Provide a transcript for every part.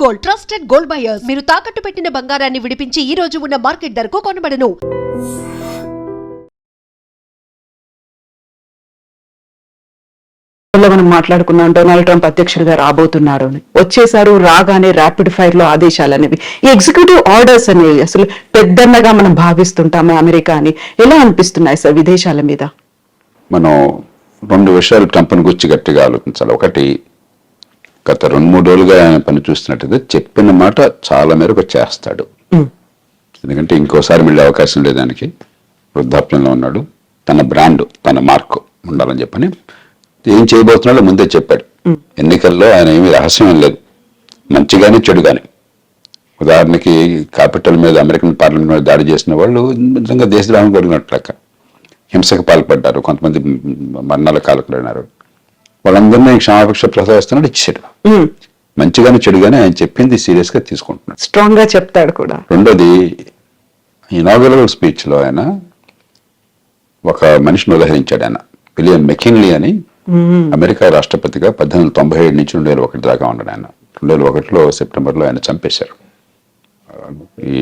Gold, trusted gold buyers. మీరు తాకట్టు పెట్టిన బంగారాన్ని విడిపించి ఈ రోజు ఉన్న మార్కెట్ ధరకు కొనబడను. మనం మాట్లాడుకున్నాం డొనాల్డ్ ట్రంప్ అధ్యక్షుడిగా రాబోతున్నారు అని. వచ్చేసారు, రాగానే ర్యాపిడ్ ఫైర్ లో ఆదేశాలు అనేవి, ఈ ఎగ్జిక్యూటివ్ ఆర్డర్స్ అనేవి అసలు పెద్దన్నగా మనం భావిస్తుంటాము అమెరికా అని. ఎలా అనిపిస్తున్నాయి సార్ విదేశాల మీద? మనం రెండు విషయాలు ట్రంప్ని గురించి గట్టిగా ఆలోచించాలి. ఒకటి, గత 2-3 రోజులుగా ఆయన పని చూస్తున్నట్టయితే చెప్పిన మాట చాలా మేరకు చేస్తాడు. ఎందుకంటే ఇంకోసారి మళ్ళీ అవకాశం లేదానికి, వృద్ధాప్యంలో ఉన్నాడు. తన బ్రాండ్, తన మార్క్ ఉండాలని చెప్పని ఏం చేయబోతున్నాడో ముందే చెప్పాడు. ఎన్నికల్లో ఆయన ఏమీ రహస్యం లేదు, మంచిగానే చెడు కానీ. ఉదాహరణకి క్యాపిటల్ మీద, అమెరికన్ పార్లమెంట్ మీద దాడి చేసిన వాళ్ళు నిజంగా దేశద్రోహం కలిగినట్లక హింసకు పాల్పడ్డారు, కొంతమంది మరణాల కాలకులైనారు. వాళ్ళందరినీ క్షమాపక్ష ప్రసాదిస్తున్నాడు, ఇచ్చాడు. మంచిగానే చెడుగానే ఆయన చెప్పింది సీరియస్ గా తీసుకుంటున్నాడు, స్ట్రాంగ్ గా చెప్తాడు కూడా. రెండోది, ఇనాగరల్ స్పీచ్ లో ఆయన ఒక మనిషిని ఉదహరించాడు. ఆయన విలియం మెకిన్లీ అని, అమెరికా రాష్ట్రపతిగా 1897 నుంచి 2001 దాకా ఉన్నాడు ఆయన. 2001లో సెప్టెంబర్లో ఆయన చంపేశారు. ఈ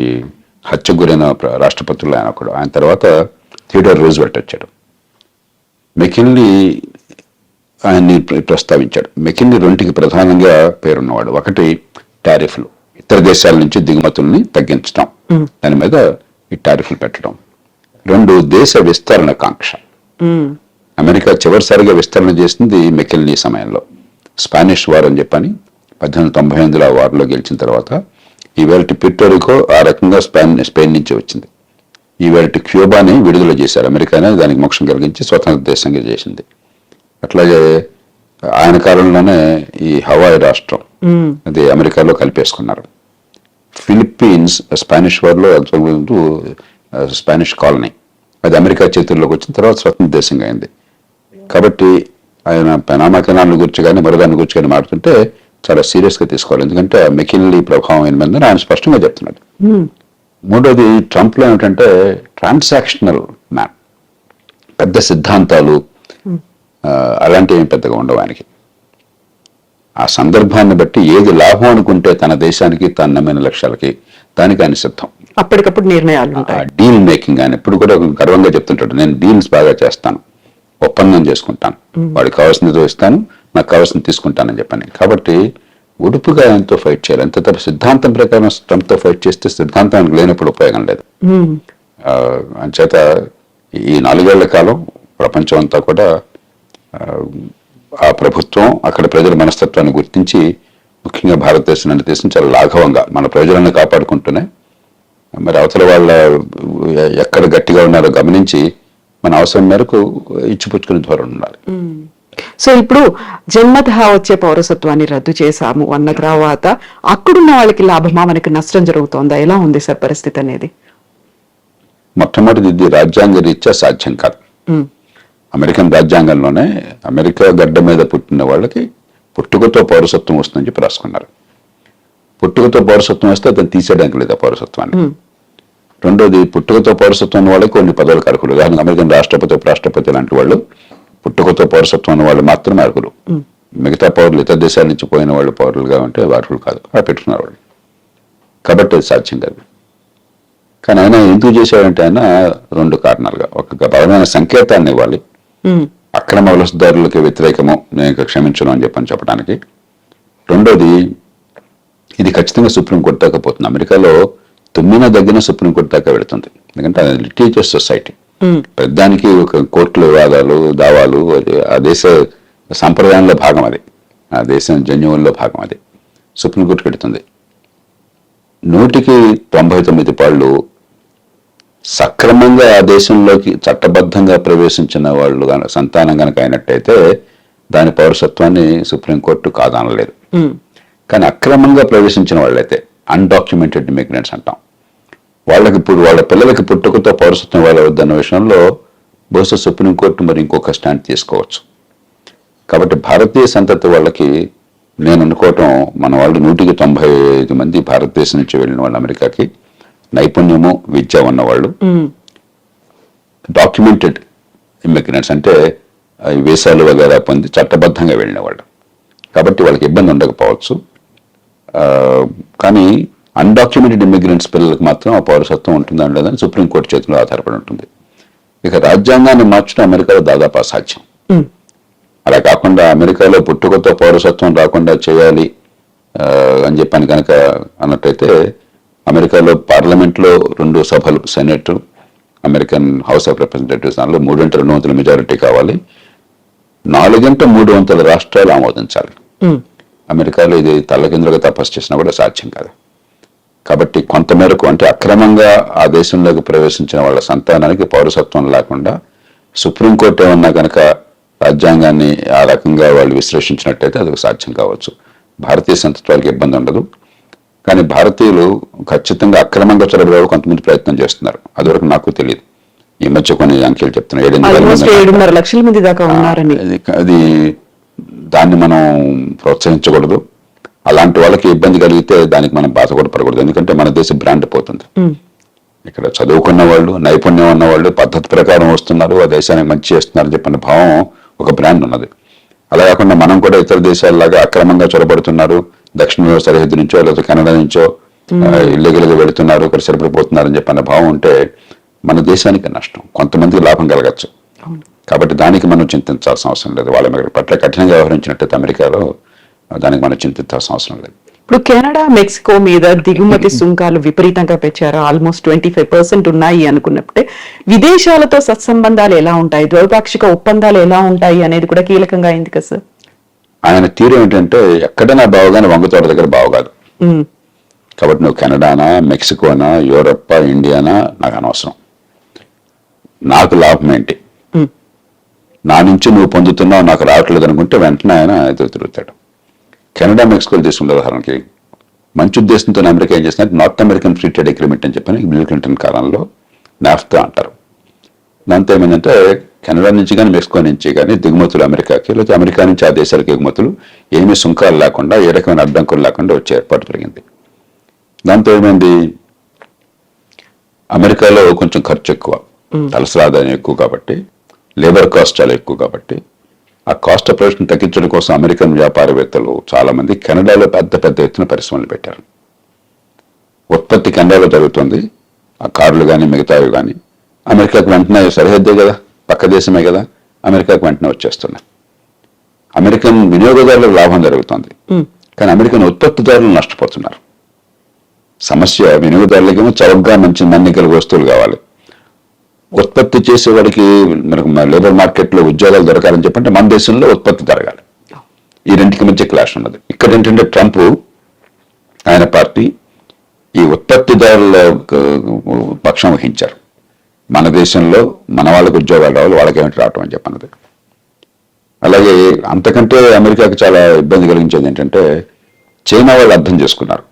హత్యకు గురైన రాష్ట్రపతుల్లో ఆయన ఒకడు. ఆయన తర్వాత థియోడర్ రూజ్వెల్ట్ వచ్చాడు. మెకిన్లీ ఆయన్ని ప్రస్తావించాడు. మెకిన్లీ రెండుకి ప్రధానంగా పేరున్నవాడు. ఒకటి, టారిఫ్లు, ఇతర దేశాల నుంచి దిగుమతుల్ని తగ్గించడం, దాని మీద ఈ టారిఫ్లు పెట్టడం. రెండు, దేశ విస్తరణ కాంక్ష. అమెరికా చివరిసారిగా విస్తరణ చేసింది మెకిన్లీ సమయంలో. స్పానిష్ వార్ అని చెప్పని 1898లో ఆ వార్లో గెలిచిన తర్వాత ఈవేళ ప్యూర్టోరికో ఆ రకంగా స్పెయిన్ నుంచి వచ్చింది. ఈవేళ క్యూబాని విడుదల చేశారు. అమెరికానే దానికి మోక్షం కలిగించి స్వతంత్ర దేశంగా చేసింది. అట్లాగే ఆయన కాలంలోనే ఈ హవాయి రాష్ట్రం అది అమెరికాలో కలిపేసుకున్నారు. ఫిలిప్పీన్స్ స్పానిష్ వార్లో స్పానిష్ కాలనీ, అది అమెరికా చేతుల్లోకి వచ్చిన తర్వాత స్వతంత్ర దేశంగా అయింది. కాబట్టి ఆయన పనామా కెనాల్ గురించి కానీ మరోదాని గురించి కానీ మాట్లాడుతుంటే చాలా సీరియస్ గా తీసుకోవాలి. ఎందుకంటే మెకిన్లీ ప్రభావం అయిన ఆయన స్పష్టంగా చెప్తున్నాడు. మూడోది, ట్రంప్ లో ఏమిటంటే ట్రాన్సాక్షనల్ మ్యాన్, పెద్ద సిద్ధాంతాలు అలాంటివి పెద్దగా ఉండవు ఆయనకి. ఆ సందర్భాన్ని బట్టి ఏది లాభం అనుకుంటే తన దేశానికి, తన నమ్మిన లక్ష్యాలకి, దానికి ఆయన సిద్ధం. అప్పటికప్పుడు నిర్ణయాలు, డీల్ మేకింగ్. ఆయన ఎప్పుడు కూడా గర్వంగా చెప్తుంటాడు, నేను డీల్స్ బాగా చేస్తాను, ఒప్పందం చేసుకుంటాను, వాడికి కావాల్సింది ఇస్తాను, నాకు కావాల్సింది తీసుకుంటానని చెప్పని. కాబట్టి ఉడుపుగా ఆయనతో ఫైట్ చేయాలి. అంత తప్ప సిద్ధాంతం ప్రకారం ట్రంప్తో ఫైట్ చేస్తే సిద్ధాంతం ఆయనకు లేనప్పుడు ఉపయోగం లేదు. అంచేత ఈ 4 ఏళ్ల కాలం ప్రపంచం అంతా కూడా ఆ ప్రభుత్వం, అక్కడ ప్రజల మనస్తత్వాన్ని గుర్తించి, ముఖ్యంగా భారతదేశం అనే దేశం చాలా లాఘవంగా మన ప్రజలను కాపాడుకుంటూనే మరి అవతల వాళ్ళ ఎక్కడ గట్టిగా ఉన్నారో గమనించి మన అవసరం మేరకు ఇచ్చిపుచ్చుకునే ధోరణి ఉండాలి. సో ఇప్పుడు జన్మతః వచ్చే పౌరసత్వాన్ని రద్దు చేశాము అన్న తర్వాత అక్కడున్న వాళ్ళకి లాభమా, మనకి నష్టం జరుగుతోందా? ఎలా ఉంది సార్ పరిస్థితి అనేది? మొట్టమొదటిది, ఇది రాజ్యాంగ రీత్యా సాధ్యం కాదు. అమెరికన్ రాజ్యాంగంలోనే అమెరికా గడ్డ మీద పుట్టిన వాళ్ళకి పుట్టుకతో పౌరసత్వం వస్తుందని చెప్పి రాసుకున్నారు. పుట్టుకతో పౌరసత్వం వస్తే అతను తీసేయడానికి లేదు ఆ పౌరసత్వాన్ని. రెండోది, పుట్టుకతో పౌరసత్వం ఉన్న వాళ్ళకి కొన్ని పదవులకు అర్హులు. ఉదాహరణకు అమెరికన్ రాష్ట్రపతి, ఉపరాష్ట్రపతి లాంటి వాళ్ళు పుట్టుకతో పౌరసత్వం ఉన్న వాళ్ళు మాత్రమే అర్హులు. మిగతా పౌరులు, ఇతర దేశాల నుంచి పోయిన వాళ్ళు పౌరులుగా ఉంటే అర్హులు కాదు. అలా పెట్టుకున్నారు వాళ్ళు. కాబట్టి అది సాధ్యం కాదు. కానీ ఆయన ఎందుకు చేశాడంటే, ఆయన 2 కారణాలుగా, ఒక బలమైన సంకేతాన్ని ఇవ్వాలి, అక్రమ వలసదారులకి వ్యతిరేకము, నేను క్షమించను అని చెప్పడానికి. రెండోది, ఇది ఖచ్చితంగా సుప్రీంకోర్టు దాకా పోతుంది. అమెరికాలో తుమ్మిన దగ్గర సుప్రీంకోర్టు దాకా వెళుతుంది. ఎందుకంటే అది లిటిగేటివ్ సొసైటీ. పెద్దానికి ఒక కోర్టుల వివాదాలు, దావాలు ఆ దేశ సంప్రదాయంలో భాగం, అది ఆ దేశం జన్యువుల్లో భాగం, అది సుప్రీంకోర్టుకి వెళుతుంది. 199 పాళ్ళు సక్రమంగా ఆ దేశంలోకి చట్టబద్ధంగా ప్రవేశించిన వాళ్ళు సంతానం కనుక అయినట్టయితే దాని పౌరసత్వాన్ని సుప్రీంకోర్టు కాదనలేదు. కానీ అక్రమంగా ప్రవేశించిన వాళ్ళైతే, అన్డాక్యుమెంటెడ్ ఇమిగ్రెంట్స్ అంటాం, వాళ్ళకి ఇప్పుడు వాళ్ళ పిల్లలకి పుట్టుకతో పౌరసత్వం ఇవ్వవద్దన్న విషయంలో బహుశా సుప్రీంకోర్టు మరి ఇంకొక స్టాండ్ తీసుకోవచ్చు. కాబట్టి భారతీయ సంతతి వాళ్ళకి నేను అనుకోవటం, మన వాళ్ళు 195 మంది భారతదేశం నుంచి వెళ్ళిన వాళ్ళు అమెరికాకి, నైపుణ్యము, విద్య ఉన్నవాళ్ళు, డాక్యుమెంటెడ్ ఇమిగ్రెంట్స్ అంటే వీసాలు వగేరా పొంది చట్టబద్ధంగా వెళ్ళిన వాళ్ళు. కాబట్టి వాళ్ళకి ఇబ్బంది ఉండకపోవచ్చు. కానీ అన్డాక్యుమెంటెడ్ ఇమిగ్రెంట్స్ పిల్లలకు మాత్రం ఆ పౌరసత్వం ఉంటుందా లేదని సుప్రీంకోర్టు చేతిలో ఆధారపడి ఉంటుంది. ఇక రాజ్యాంగాన్ని మార్చడం అమెరికాలో దాదాపు అసాధ్యం. అలా కాకుండా అమెరికాలో పుట్టుకతో పౌరసత్వం రాకుండా చేయాలి అని చెప్పని కనుక అన్నట్టయితే అమెరికాలో పార్లమెంట్లో 2 సభలు, senate, American house of representatives, దానిలో 3/2 మెజారిటీ కావాలి. 4/3 రాష్ట్రాలు ఆమోదించాలి. అమెరికాలో ఇది తల్లకిందులుగా తపస్సు చేసినా కూడా సాధ్యం కాదు. కాబట్టి కొంతమేరకు అంటే అక్రమంగా ఆ దేశంలోకి ప్రవేశించిన వాళ్ళ సంతానానికి పౌరసత్వం లేకుండా సుప్రీంకోర్టు ఏమన్నా కనుక రాజ్యాంగాన్ని ఆ రకంగా వాళ్ళు విశ్లేషించినట్టయితే అది సాధ్యం కావచ్చు. భారతీయ సంతత్వానికి ఇబ్బంది ఉండదు. కానీ భారతీయులు ఖచ్చితంగా అక్రమంగా చొరబడే కొంతమంది ప్రయత్నం చేస్తున్నారు. అదివరకు నాకు తెలియదు. ఈ మధ్య కొన్ని అంకెలు చెప్తున్నాయి. 7.5 లక్షల మంది దాకా ఉన్నారని. అది దాన్ని మనం ప్రోత్సహించకూడదు. అలాంటి వాళ్ళకి ఇబ్బంది కలిగితే దానికి మనం బాధ కూడా పడకూడదు. ఎందుకంటే మన దేశ బ్రాండ్ పోతుంది. ఇక్కడ చదువుకున్న వాళ్ళు, నైపుణ్యం ఉన్న వాళ్ళు పద్ధతి ప్రకారం వస్తున్నారు, ఆ దేశానికి మంచి చేస్తున్నారని చెప్పిన భావం ఒక బ్రాండ్ ఉన్నది. అలా కాకుండా మనం కూడా ఇతర దేశాలలాగా అక్రమంగా చొరబడుతున్నారు, దక్షిణ సరిహద్దు నుంచో లేదా కెనడా నుంచో ఇల్లీగల్గా వెళుతున్నారు, ఇక్కడ సరిపడిపోతున్నారని చెప్పిన భావం ఉంటే మన దేశానికి నష్టం, కొంతమందికి లాభం కలగచ్చు. కాబట్టి దానికి మనం చింతించాల్సిన అవసరం లేదు. వాళ్ళ పట్ల కఠినంగా వ్యవహరించినట్టయితే అమెరికాలో దానికి మనం చింతించాల్సిన అవసరం లేదు. ఇప్పుడు కెనడా, మెక్సికో మీద దిగుమతి సుంకాలు విపరీతంగా పెంచారు. ఆల్మోస్ట్ 25% ఉన్నాయి అనుకున్నప్పుడే విదేశాలతో సత్సంబంధాలు ఎలా ఉంటాయి, ద్వైపాక్షిక ఒప్పందాలు ఎలా ఉంటాయి అనేది కూడా కీలకంగా అయింది కదా సార్. ఆయన తీరు ఏంటంటే ఎక్కడైనా బావగానే వంగతోట దగ్గర బావగాదు. కాబట్టి నువ్వు కెనడానా, మెక్సికోనా, యూరప్, ఇండియానా నాకు అనవసరం. నాకు లాభం ఏంటి, నా నుంచి నువ్వు పొందుతున్నావు, నాకు రావట్లేదు అనుకుంటే వెంటనే ఆయన ఎదురు తిరుగుతాడు. కెనడా, మెక్సికో తీసుకుంటే ఉదాహరణకి మంచి ఉద్దేశంతో అమెరికా ఏం చేస్తున్నారు, north American free trade agreement అని చెప్పని బిల్ క్లింటన్ కాలంలో నాఫ్తా అంటారు. దాంతో ఏమైందంటే కెనడా నుంచి కానీ మెక్సికో నుంచి కానీ దిగుమతులు అమెరికాకి, లేకపోతే అమెరికా నుంచి ఆ దేశాలకు ఎగుమతులు ఏమీ సుంకాలు లేకుండా, ఏ రకమైన అడ్డంకులు లేకుండా వచ్చే ఏర్పాటు జరిగింది. దాంతో ఏమైంది, అమెరికాలో కొంచెం ఖర్చు ఎక్కువ, తలసరి ఆదాయం ఎక్కువ కాబట్టి, లేబర్ కాస్ట్ చాలా ఎక్కువ కాబట్టి ఆ కాస్ట్ ఆఫ్ ప్రొడక్షన్ తగ్గించడం కోసం అమెరికన్ వ్యాపారవేత్తలు చాలా మంది కెనడాలో పెద్ద ఎత్తున పరిశ్రమలు పెట్టారు. ఉత్పత్తి కెనడాలో జరుగుతుంది, ఆ కార్లు కానీ మిగతావి కానీ అమెరికాకు వెంటనే సరిహద్దే కదా, పక్క దేశమే కదా, అమెరికాకు వెంటనే వచ్చేస్తున్నాయి. అమెరికన్ వినియోగదారులకు లాభం జరుగుతుంది, కానీ అమెరికన్ ఉత్పత్తిదారులు నష్టపోతున్నారు. సమస్య వినియోగదారులకేమో చౌకగా మంచి మన్నికల వస్తువులు కావాలి, ఉత్పత్తి చేసేవాడికి మనకు లేబర్ మార్కెట్లో ఉద్యోగాలు దొరకాలని చెప్పంటే మన దేశంలో ఉత్పత్తి జరగాలి. ఈ రెండుకి మధ్య క్లాష్ ఉన్నది. ఇక్కడ ఏంటంటే ట్రంప్ ఆయన పార్టీ ఈ ఉత్పత్తిదారుల పక్షం వహించారు. మన దేశంలో మన వాళ్ళకి ఉద్యోగాలు రావాలి, వాళ్ళకి ఏమిటి రావటం అని చెప్పన్నది. అలాగే అంతకంటే అమెరికాకి చాలా ఇబ్బంది కలిగించేది ఏంటంటే చైనా వాళ్ళు అర్థం చేసుకున్నారు,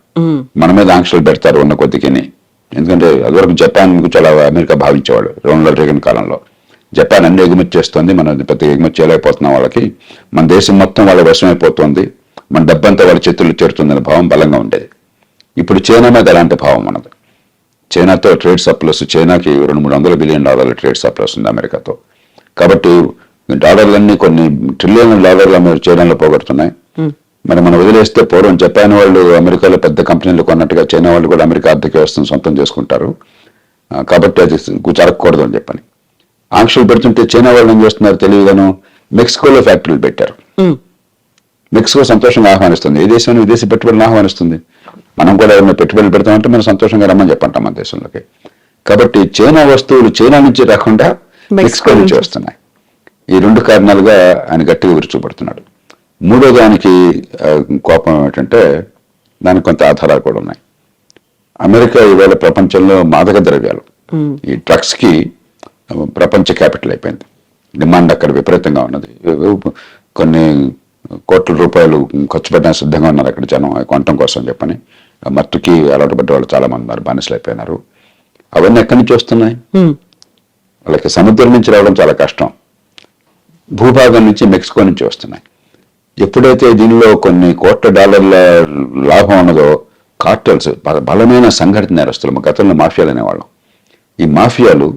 మన మీద ఆంక్షలు పెడతారు ఉన్న కొద్దికిని. ఎందుకంటే అదివరకు జపాన్ చాలా అమెరికా భావించేవాడు. రొనాల్డ్ రేగన్ కాలంలో జపాన్ అన్ని ఎగుమతి చేస్తుంది, మనం పెద్ద ఎగుమతి చేయలేకపోతున్నాం, వాళ్ళకి మన దేశం మొత్తం వాళ్ళ వశమైపోతుంది, మన డబ్బంతా వాళ్ళ చేతుల్లో చేరుతుందనే భావం బలంగా ఉండేది. ఇప్పుడు చైనా మీద అలాంటి భావం ఉన్నది. చైనాతో ట్రేడ్ సర్ప్లస్, చైనాకి $200-300 బిలియన్ ట్రేడ్ సర్ప్లస్ ఉంది అమెరికాతో. కాబట్టి డాలర్లన్నీ కొన్ని $1 ట్రిలియన్ చైనాలో పోగొడుతున్నాయి. మరి మనం వదిలేస్తే పూర్వం జపాన్ వాళ్ళు అమెరికాలో పెద్ద కంపెనీలు కొన్నట్టుగా చైనా వాళ్ళు కూడా అమెరికా ఆర్థిక వ్యవస్థను సొంతం చేసుకుంటారు. కాబట్టి అది జరగకూడదు అని చెప్పని ఆంక్షలు పెడుతుంటే చైనా వాళ్ళు ఏం చేస్తున్నారు తెలియగాను మెక్సికోలో ఫ్యాక్టరీలు పెట్టారు. మెక్సికో సంతోషంగా ఆహ్వానిస్తుంది, ఏ దేశం విదేశీ పెట్టుబడులను ఆహ్వానిస్తుంది. మనం కూడా ఏమైనా పెట్టుబడులు పెడతామంటే మనం సంతోషంగా రమ్మని చెప్పంటాం మన దేశంలోకి. కాబట్టి చైనా వస్తువులు చైనా నుంచి రాకుండా మెక్సికో నుంచి వస్తున్నాయి. ఈ 2 కారణాలుగా ఆయన గట్టిగా విరుచుపడుతున్నాడు. మూడో దానికి కోపం ఏమిటంటే దానికి కొంత ఆధారాలు కూడా ఉన్నాయి. అమెరికా ఈవేళ ప్రపంచంలో మాదక ద్రవ్యాలు, ఈ డ్రగ్స్ కి ప్రపంచ క్యాపిటల్ అయిపోయింది. డిమాండ్ అక్కడ విపరీతంగా ఉన్నది. కొన్ని కోట్ల రూపాయలు ఖర్చు పెట్టడానికి సిద్ధంగా ఉన్నారు అక్కడ జనం కొనటం కోసం చెప్పని. మత్తుకి అలవాటు పడ్డ వాళ్ళు చాలా మంది ఉన్నారు, బానిసలు అయిపోయినారు. అవన్నీ ఎక్కడి నుంచి వస్తున్నాయి? వాళ్ళకి సముద్రం నుంచి రావడం చాలా కష్టం, భూభాగం నుంచి మెక్సికో నుంచి వస్తున్నాయి. ఎప్పుడైతే దీనిలో కొన్ని $1,00,00,000 లాభం ఉన్నదో కార్టెల్స్, బలమైన సంఘటిత నేరస్తులు, గతంలో మాఫియాలు అనేవాళ్ళం, ఈ మాఫియాలు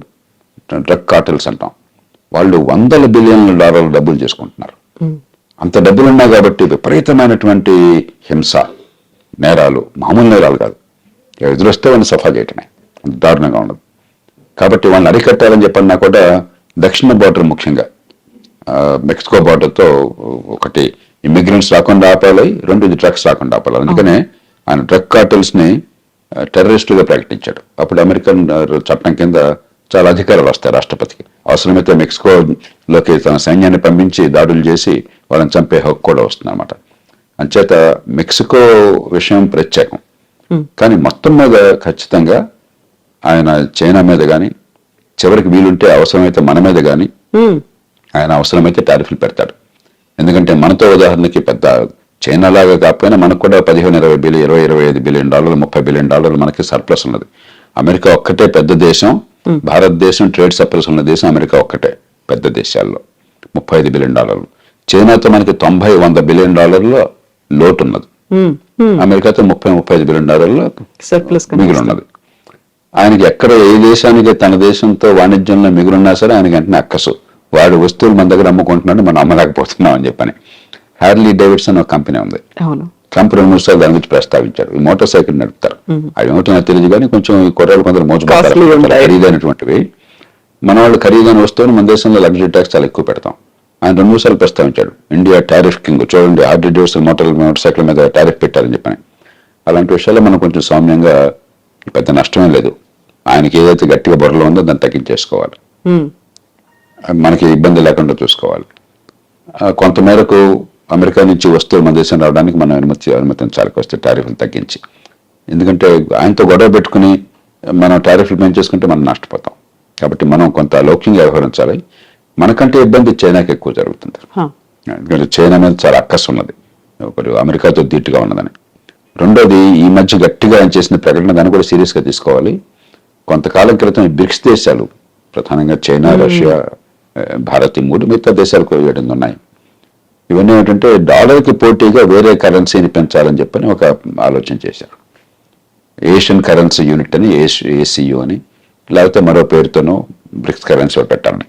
డ్రగ్ కార్టెల్స్ అంటాం, వాళ్ళు $100 బిలియన్ డబ్బులు చేసుకుంటున్నారు. అంత డబ్బులు ఉన్నాయి కాబట్టి విపరీతమైనటువంటి హింస, నేరాలు మామూలు నేరాలు కాదు, ఎదురొస్తే వాళ్ళని సఫా చేయటమే, అంత దారుణంగా ఉండదు. కాబట్టి వాళ్ళని అరికట్టాలని చెప్పన్నా కూడా దక్షిణ బార్డర్ ముఖ్యంగా మెక్సికో బార్డర్తో ఒకటి ఇమిగ్రెంట్స్ రాకుండా ఆపాలి, రెండు ఇది డ్రగ్స్ రాకుండా ఆపాలి. అందుకనే ఆయన డ్రగ్ కార్టెల్స్ని టెర్రరిస్టులుగా ప్రకటించాడు. అప్పుడు అమెరికన్ చట్టం కింద చాలా అధికారాలు వస్తాయి రాష్ట్రపతికి. అవసరమైతే మెక్సికోలోకి తన సైన్యాన్ని పంపించి దాడులు చేసి వాళ్ళని చంపే హక్కు కూడా వస్తుంది అనమాట. అంచేత మెక్సికో విషయం ప్రత్యేకం. కానీ మొత్తం మీద ఖచ్చితంగా ఆయన చైనా మీద కానీ, చివరికి వీలుంటే అవసరమైతే మన మీద కానీ ఆయన అవసరమైతే టారిఫ్లు పెడతాడు. ఎందుకంటే మనతో ఉదాహరణకి పెద్ద చైనా లాగా కాకపోయినా మనకు కూడా 15-20 బిలియన్, 20-25 బిలియన్ డాలర్లు, 30 బిలియన్ డాలర్లు మనకి సర్ప్లస్ ఉన్నది. అమెరికా ఒక్కటే పెద్ద దేశం, భారతదేశం ట్రేడ్ సర్ప్లస్ ఉన్న దేశం అమెరికా ఒక్కటే పెద్ద దేశాల్లో 35 బిలియన్ డాలర్లు. చైనాతో మనకి 90-100 బిలియన్ డాలర్ల లోటు ఉన్నది, అమెరికాతో 30-35 బిలియన్ డాలర్ల సర్ప్లస్ మిగిలి ఉన్నది. ఆయనకి ఎక్కడ ఏ దేశానికి తన దేశంతో వాణిజ్యంలో మిగులున్నా సరే ఆయనకి వెంటనే అక్కసు, వాడు వస్తువులు మన దగ్గర అమ్ముకుంటున్నాడు, మనం అమ్మలేకపోతున్నాం అని చెప్పని. హ్యార్లీ డేవిడ్సన్ ఒక కంపెనీ ఉంది, ట్రంప్ 2-3 సార్లు దాని గురించి ప్రస్తావించారు. ఈ మోటార్ సైకిల్ నడుపుతారు, అవి ఏమిటో నాకు తెలియదు కానీ కొంచెం ఈ కొర్రలు కొందరు మోసపోతారు, ఖరీదైనటువంటివి. మన వాళ్ళు ఖరీదైన వస్తువులు మన దేశంలో లగ్జరీ ట్యాక్స్ చాలా ఎక్కువ పెడతాం. ఆయన 2-3 సార్లు ప్రస్తావించాడు, ఇండియా టారిఫ్ కింగ్, చూడండి హార్లీ డేవిడ్సన్ మోటార్ సైకిల్ మీద టారిఫ్ పెట్టారని చెప్పని. అలాంటి విషయాల్లో మనం కొంచెం సౌమ్యంగా, పెద్ద నష్టమే లేదు, ఆయనకి ఏదైతే గట్టిగా బుర్రలో ఉందో దాన్ని తగ్గించేసుకోవాలి, మనకి ఇబ్బంది లేకుండా చూసుకోవాలి. కొంతమేరకు అమెరికా నుంచి వస్తువులు మన దేశం రావడానికి మనం అనుమతించాలి వస్తే టారిఫ్లు తగ్గించి. ఎందుకంటే ఆయనతో గొడవ పెట్టుకుని మనం టారిఫ్లు పెంచేసుకుంటే మనం నష్టపోతాం. కాబట్టి మనం కొంత లౌక్యంగా వ్యవహరించాలి. మనకంటే ఇబ్బంది చైనాకి ఎక్కువ జరుగుతుంది, ఎందుకంటే చైనా మీద చాలా అక్కసు ఉన్నది, ఒకరు అమెరికాతో ధీటుగా ఉన్నదని. రెండోది, ఈ మధ్య గట్టిగా ఆయన చేసిన ప్రకటన దాన్ని కూడా సీరియస్గా తీసుకోవాలి. కొంతకాలం క్రితం ఈ బ్రిక్స్ దేశాలు, ప్రధానంగా చైనా, రష్యా, భారత్, 3 మిగతా దేశాలకు 7 ఉన్నాయి. ఇవన్నీ ఏంటంటే డాలర్కి పోటీగా వేరే కరెన్సీని పెంచాలని చెప్పని ఒక ఆలోచన చేశారు. ఏషియన్ కరెన్సీ యూనిట్ అని, ఏసీయూ అని, లేకపోతే మరో పేరుతోనూ బ్రిక్స్ కరెన్సీ పెట్టాలని.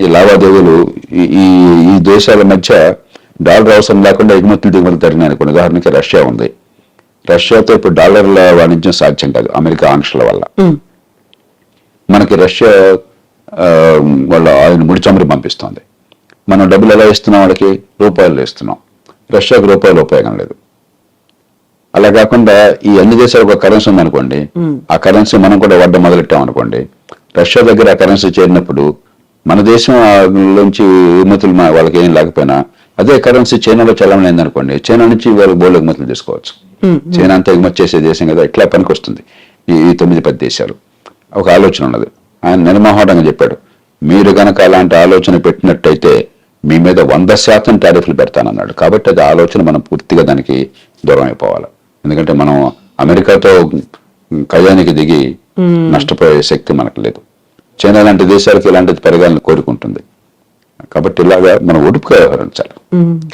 ఈ లావాదేవీలు ఈ దేశాల మధ్య డాలర్ అవసరం లేకుండా ఎగుమతులు దిగుమతులు జరిగినాయి. కొన్ని ఉదాహరణకి రష్యా ఉంది, రష్యాతో ఇప్పుడు డాలర్ల వాణిజ్యం సాధ్యం కాదు అమెరికా ఆంక్షల వల్ల. మనకి రష్యా వాళ్ళ ఆయన ముడి చమురు పంపిస్తుంది, మనం డబ్బులు ఎలా ఇస్తున్నాం, వాళ్ళకి రూపాయలు ఇస్తున్నాం. రష్యాకు రూపాయలు ఉపయోగం లేదు. అలా కాకుండా ఈ అన్ని దేశాలకు ఒక కరెన్సీ ఉందనుకోండి, ఆ కరెన్సీ మనం కూడా వడ్డ మొదలెట్టాం అనుకోండి, రష్యా దగ్గర ఆ కరెన్సీ చేరినప్పుడు మన దేశం నుంచి ఎగుమతులు వాళ్ళకి ఏం లేకపోయినా అదే కరెన్సీ చైనాలో చలామణి అయిందనుకోండి, చైనా నుంచి వాళ్ళకి బోర్డు ఎగుమతులు తీసుకోవచ్చు. చైనా అంతా ఎగుమతి చేసే దేశం కదా, ఇట్లా పనికి వస్తుంది ఈ 9-10 దేశాలు. ఒక ఆలోచన ఉన్నది. ఆయన నిర్మోహటంగా చెప్పాడు, మీరు గనక అలాంటి ఆలోచన పెట్టినట్టయితే మీ మీద 100% టారిఫ్లు పెడతానన్నాడు. కాబట్టి అది ఆలోచన మనం పూర్తిగా దానికి దూరం అయిపోవాలి. ఎందుకంటే మనం అమెరికాతో కయ్యానికి దిగి నష్టపోయే శక్తి మనకు లేదు. చైనా లాంటి దేశాలకు ఇలాంటిది పెరగాలని కోరుకుంటుంది. కాబట్టి ఇలాగా మనం ఒడుపుగా వ్యవహరించాలి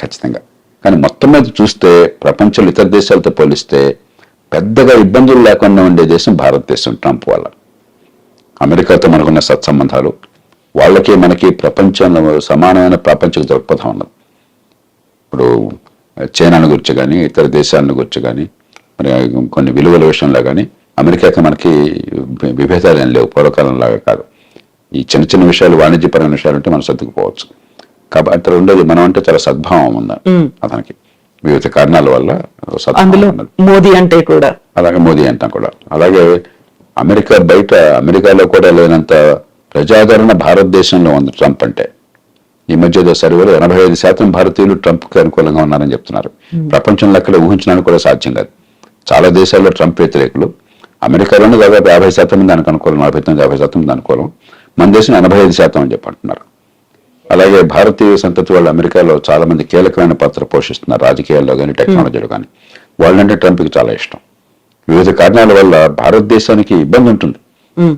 ఖచ్చితంగా. కానీ మొత్తం మీద చూస్తే ప్రపంచంలో ఇతర దేశాలతో పోలిస్తే పెద్దగా ఇబ్బందులు లేకుండా ఉండే దేశం భారతదేశం. ట్రంప్ వల్ల అమెరికాతో మనకున్న సత్సంబంధాలు, వాళ్ళకి మనకి ప్రపంచంలో సమానమైన ప్రాపంచిక దృక్పథం ఉన్నది. ఇప్పుడు చైనాను గురించి కానీ, ఇతర దేశాలను గురించి కానీ, మరి కొన్ని విలువల విషయంలో కానీ అమెరికాకి మనకి విభేదాలు ఏం లేవు, పూర్వకాలంలాగా కాదు. ఈ చిన్న చిన్న విషయాలు, వాణిజ్యపరమైన విషయాలు అంటే మనం సర్దుకుపోవచ్చు. కాబట్టి రెండోది, మనం అంటే చాలా సద్భావం ఉంది అతనికి, వివిధ కారణాల వల్ల సద్భావం ఉన్నది. మోదీ అంటే కూడా అలాగే మోదీ అంటాం కూడా. అలాగే అమెరికా బయట, అమెరికాలో కూడా లేనంత ప్రజాదరణ భారతదేశంలో ఉంది ట్రంప్ అంటే. ఈ మధ్య సర్వేలో 85% భారతీయులు ట్రంప్కి అనుకూలంగా ఉన్నారని చెప్తున్నారు. ప్రపంచంలో అక్కడ ఊహించడానికి కూడా సాధ్యం కాదు. చాలా దేశాల్లో ట్రంప్ వ్యతిరేకులు, అమెరికాలోనే దాదాపు 50% మంది దానికి అనుకూలం, 49-50% మంది అనుకూలం. మన దేశం 85% అని చెప్పి అంటున్నారు. అలాగే భారతీయ సంతతి వాళ్ళు అమెరికాలో చాలా మంది కీలకమైన పాత్ర పోషిస్తున్నారు, రాజకీయాల్లో కానీ టెక్నాలజీలో కానీ. వాళ్ళంటే ట్రంప్కి చాలా ఇష్టం. వివిధ కారణాల వల్ల భారతదేశానికి ఇబ్బంది ఉంటుంది.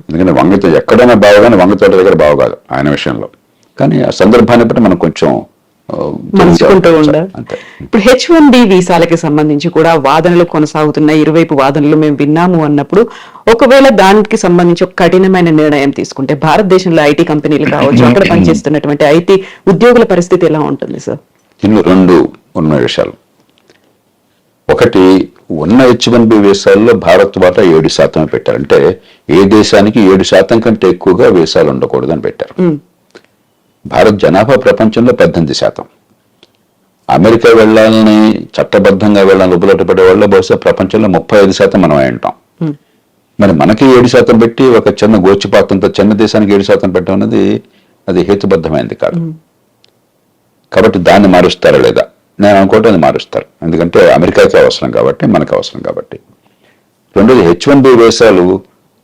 ఎందుకంటే వంగతో ఎక్కడైనా బావగానే వంగతోట దగ్గర బావగాదు ఆయన విషయంలో. కానీ ఆ సందర్భాన్ని బట్టి మనం కొంచెం మనసుకుంటూ ఉండాలి. ఇప్పుడు H-1B వీసాలకి సంబంధించి కూడా వాదనలు కొనసాగుతున్నాయి. ఇరువైపు వాదనలు మేము విన్నాము అన్నప్పుడు, ఒకవేళ దానికి సంబంధించి ఒక కఠినమైన నిర్ణయం తీసుకుంటే భారతదేశంలో ఐటీ కంపెనీలు కావచ్చు, అక్కడ పనిచేస్తున్నటువంటి ఐటీ ఉద్యోగుల పరిస్థితి ఎలా ఉంటుంది సార్? ఇన్ని 2 ఉన్న విషయాలు. ఒకటి ఉన్న H-1B వీసాల్లో భారత్ వాటా 7% పెట్టారు. అంటే ఏ దేశానికి 7% కంటే ఎక్కువగా వీసాలు ఉండకూడదని పెట్టారు. భారత్ జనాభా ప్రపంచంలో 18%. అమెరికా వెళ్ళాలని చట్టబద్ధంగా వెళ్ళాలని ఉబులట పడే వాళ్ళు బహుశా ప్రపంచంలో 35% మనం అయి ఉంటాం. మరి మనకి 7% పెట్టి ఒక చిన్న గోచిపాతంతో చిన్న దేశానికి 7% పెట్టడం అనేది అది హేతుబద్ధమైంది కాదు. కాబట్టి దాన్ని మారుస్తారా లేదా? నేను అనుకోవటం అది మారుస్తారు. ఎందుకంటే అమెరికాకి అవసరం కాబట్టి, మనకు అవసరం కాబట్టి. రెండోది H-1B వీసాలు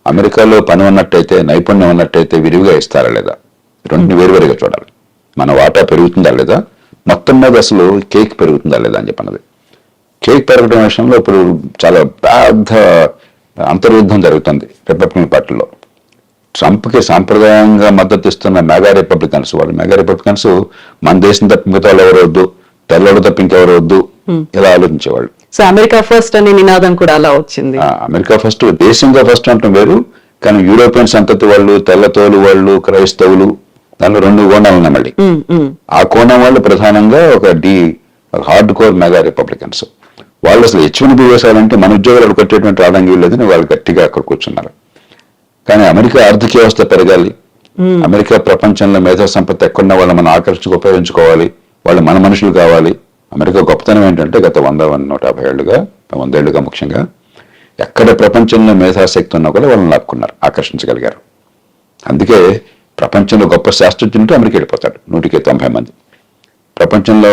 అమెరికాలో పని ఉన్నట్టయితే, నైపుణ్యం ఉన్నట్టయితే విరివిగా ఇస్తారా లేదా? రెండుని వేరువేరుగా చూడాలి. మన వాటా పెరుగుతుందా లేదా, మొత్తం మీద అసలు కేక్ పెరుగుతుందా లేదా అని చెప్పన్నది. కేక్ పెరగడం విషయంలో ఇప్పుడు చాలా పెద్ద అంతర్యుద్ధం జరుగుతుంది రిపబ్లికన్ పార్టీలో. ట్రంప్కి సాంప్రదాయంగా మద్దతు ఇస్తున్న మెగా రిపబ్లికన్స్ మన దేశం తప్ప మిగతా వాళ్ళు ఎవరు వద్దు, తెల్లడు తప్ప ఇంకెవరు వద్దు, ఇలా ఆలోచించేవాళ్ళు. సో అమెరికా ఫస్ట్ అనే నినాదం కూడా అలా వచ్చింది. అమెరికా ఫస్ట్, దేశంగా ఫస్ట్ అంటాం వేరు, కానీ యూరోపియన్ సంతతి వాళ్ళు, తెల్లతోలు వాళ్ళు, క్రైస్తవులు, దానిలో 2 కోణాలు ఉన్నాయి మళ్ళీ. ఆ కోణం వాళ్ళు ప్రధానంగా ఒక హార్డ్ కోర్ మెగా రిపబ్లికన్స్. వాళ్ళు అసలు H-1B వీసాలంటే మన ఉద్యోగాలు కట్టేటువంటి రావడానికి లేదని వాళ్ళు గట్టిగా అక్కడ కూర్చున్నారు. కానీ అమెరికా ఆర్థిక వ్యవస్థ పెరగాలి, అమెరికా ప్రపంచంలో మేధా సంపత్తి ఎక్కడున్న వాళ్ళు మనం ఉపయోగించుకోవాలి, వాళ్ళు మన మనుషులు కావాలి. అమెరికా గొప్పతనం ఏంటంటే గత 150 ఏళ్లుగా, 100 ఏళ్లుగా ముఖ్యంగా ఎక్కడ ప్రపంచంలో మేధాశక్తి ఉన్నా కూడా వాళ్ళని లాక్కున్నారు, ఆకర్షించగలిగారు. అందుకే ప్రపంచంలో గొప్ప శాస్త్రజ్ఞులు అంటే అమెరికా వెళ్ళిపోతాడు 190 మంది. ప్రపంచంలో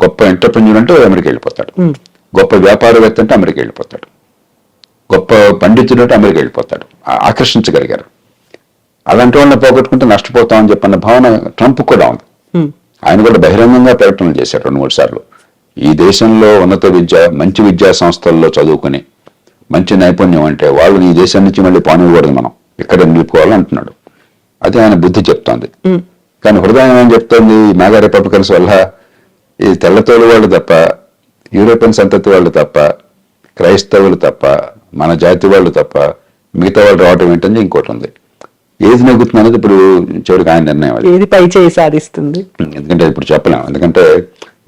గొప్ప ఎంటర్ప్రెన్యూర్ అంటే అమెరికా వెళ్ళిపోతాడు, గొప్ప వ్యాపారవేత్త అంటే అమెరికా వెళ్ళిపోతాడు, గొప్ప పండితుడు అంటే అమెరికా వెళ్ళిపోతాడు. ఆకర్షించగలిగారు. అలాంటి వాళ్ళని పోగొట్టుకుంటే నష్టపోతామని చెప్పన్న భావన ట్రంప్ కూడా ఉంది. ఆయన కూడా బహిరంగంగా ప్రకటనలు చేశారు 2-3 సార్లు. ఈ దేశంలో ఉన్నత విద్య, మంచి విద్యా సంస్థల్లో చదువుకుని మంచి నైపుణ్యం అంటే వాళ్ళు ఈ దేశం నుంచి మళ్ళీ పానివ్వకూడదు, మనం ఇక్కడే నిలుపుకోవాలని అంటున్నాడు. అది ఆయన బుద్ధి చెప్తోంది. కానీ హృదయం ఏం చెప్తోంది? మెగా రిపబ్లికన్స్ వల్ల ఈ తెల్లతోలు వాళ్ళు తప్ప, యూరోపియన్ సంతతి వాళ్ళు తప్ప, క్రైస్తవులు తప్ప, మన జాతి వాళ్ళు తప్ప మిగతా వాళ్ళు రావటం ఏంటని ఇంకోటి ఉంది. ఏది నెగ్గుతుంది అనేది ఇప్పుడు చివరికి ఆయన నిర్ణయం. ఏది పై చేయి సాధిస్తుంది ఎందుకంటే ఇప్పుడు చెప్పలేము. ఎందుకంటే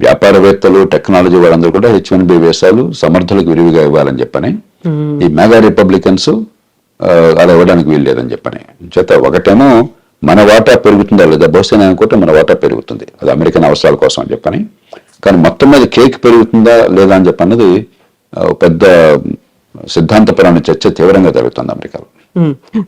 వ్యాపారవేత్తలు, టెక్నాలజీ వాళ్ళందరూ కూడా H-1B వీసాలు సమర్థులకు విరివిగా ఇవ్వాలని చెప్పని, ఈ మెగా రిపబ్లికన్స్ అలా ఇవ్వడానికి వీలు లేదని చెప్పని చేత ఒకటేమో మన వాటా పెరుగుతుందా లేదా, బహుశా నేను అనుకుంటే మన వాటా పెరుగుతుంది, అది అమెరికన్ అవసరాల కోసం అని చెప్పని. కానీ మొత్తం మీద కేక్ పెరుగుతుందా లేదా అని చెప్పన్నది పెద్ద సిద్ధాంతపరమైన చర్చ తీవ్రంగా జరుగుతుంది అమెరికాలో.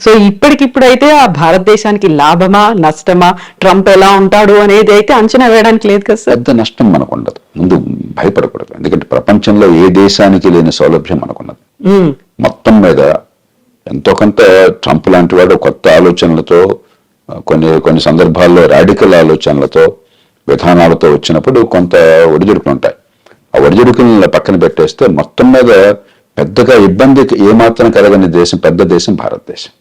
సో ఇప్పటికిప్పుడైతే ఆ భారతదేశానికి లాభమా నష్టమా, ట్రంప్ ఎలా ఉంటాడు అనేది అయితే అంచనా వేయడానికి లేదు కదా సార్. పెద్ద నష్టం మనకు ఉండదు, ముందు భయపడకూడదు. ఎందుకంటే ప్రపంచంలో ఏ దేశానికి లేని సౌలభ్యం మనకున్నది. మొత్తం మీద ఎంతో కొంత ట్రంప్ లాంటి వాడు కొత్త ఆలోచనలతో, కొన్ని సందర్భాల్లో రాడికల్ ఆలోచనలతో, విధానాలతో వచ్చినప్పుడు కొంత ఒడిదుడుకులు ఉంటాయి. ఆ ఒడిదుడుకులను పక్కన పెట్టేస్తే మొత్తం మీద పెద్దగా ఇబ్బంది ఏమాత్రం కలగని దేశం, పెద్ద దేశం భారతదేశం.